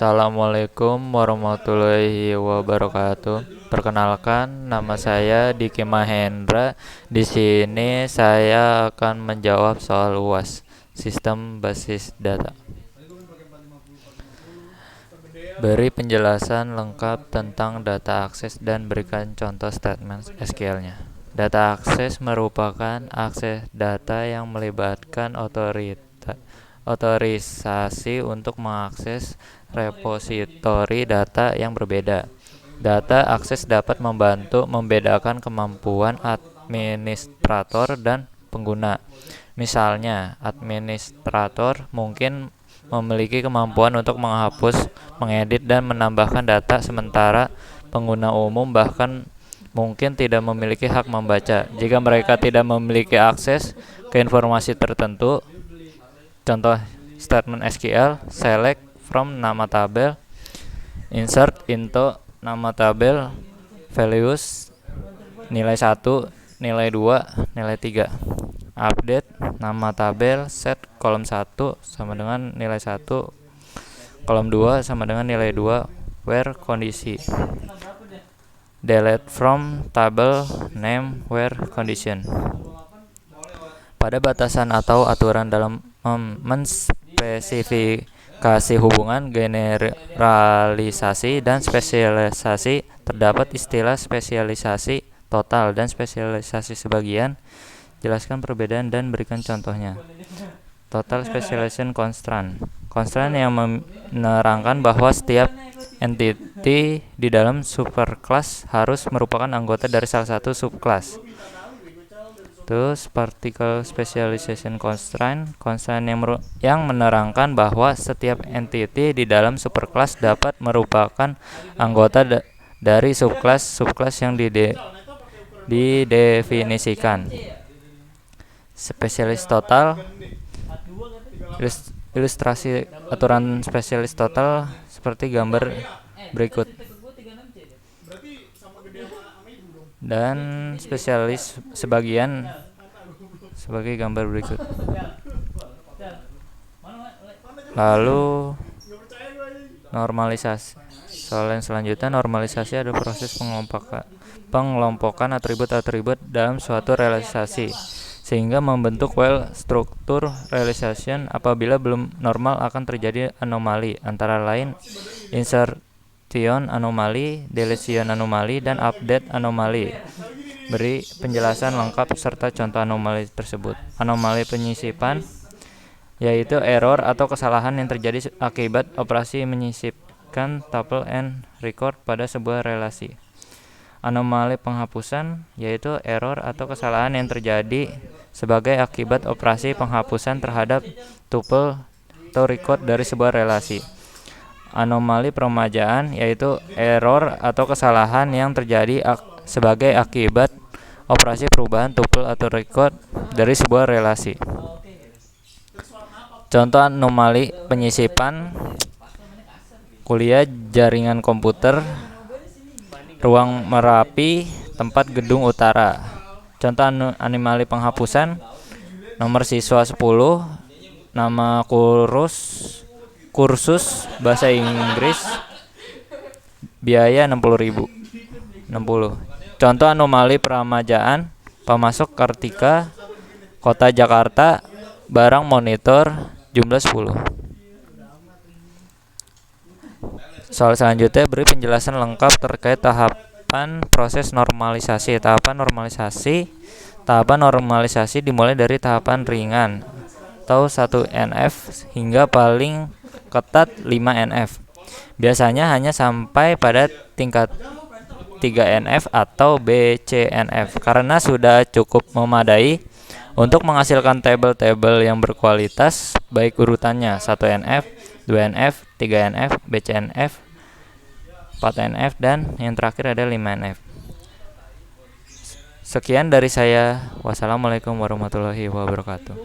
Assalamualaikum warahmatullahi wabarakatuh. Perkenalkan, nama saya Diki Mahendra. Di sini saya akan menjawab soal UAS, Sistem Basis Data. Beri penjelasan lengkap tentang data akses dan berikan contoh statement SQL-nya. Data akses merupakan akses data yang melibatkan otorisasi untuk mengakses repositori data yang berbeda. Data akses dapat membantu membedakan kemampuan administrator dan pengguna. Misalnya, administrator mungkin memiliki kemampuan untuk menghapus, mengedit, dan menambahkan data, sementara pengguna umum bahkan mungkin tidak memiliki hak membaca. Jika mereka tidak memiliki akses ke informasi tertentu, contoh statement SQL, select from nama tabel, insert into nama tabel, values, nilai 1, nilai 2, nilai 3. Update nama tabel, set kolom 1 sama dengan nilai 1, kolom 2 sama dengan nilai 2, where kondisi. Delete from table name where condition. Pada batasan atau aturan dalam menspesifikasi hubungan generalisasi dan spesialisasi, terdapat istilah spesialisasi total dan spesialisasi sebagian. Jelaskan perbedaan dan berikan contohnya. Total Specialization Constraint. Constraint yang menerangkan bahwa setiap entity di dalam superclass harus merupakan anggota dari salah satu subclass. Terus Particle Specialization Constraint. Constraint yang menerangkan bahwa setiap entity di dalam superclass dapat merupakan anggota dari subclass yang didefinisikan. Spesialis total. Ilustrasi aturan spesialis total seperti gambar berikut. Dan spesialis sebagian sebagai gambar berikut. Lalu normalisasi. Soal yang selanjutnya, normalisasi adalah proses pengelompokan atribut-atribut dalam suatu realisasi sehingga membentuk struktur realization. Apabila belum normal akan terjadi anomali, antara lain insertion anomali, deletion anomali, dan update anomali. Beri penjelasan lengkap serta contoh anomali tersebut. Anomali penyisipan, yaitu error atau kesalahan yang terjadi akibat operasi menyisipkan tuple and record pada sebuah relasi. Anomali penghapusan, yaitu error atau kesalahan yang terjadi sebagai akibat operasi penghapusan terhadap tuple atau record dari sebuah relasi. Anomali peremajaan, yaitu error atau kesalahan yang terjadi sebagai akibat operasi perubahan tuple atau record dari sebuah relasi. Contoh anomali penyisipan: kuliah jaringan komputer, ruang Merapi, tempat gedung utara. Contoh anomali penghapusan: nomor siswa 10, nama kursus bahasa Inggris, biaya 60.000. Contoh anomali peremajaan: pemasok Kartika, kota Jakarta, barang monitor, jumlah 10. Soal selanjutnya, beri penjelasan lengkap terkait tahapan proses normalisasi. Tahapan normalisasi dimulai dari tahapan ringan atau 1NF hingga paling ketat 5NF. Biasanya hanya sampai pada tingkat 3NF atau BCNF karena sudah cukup memadai untuk menghasilkan tabel-tabel yang berkualitas, baik urutannya 1NF, 2NF, 3NF, BCNF, 4NF, dan yang terakhir ada 5NF. Sekian dari saya. Wassalamualaikum warahmatullahi wabarakatuh.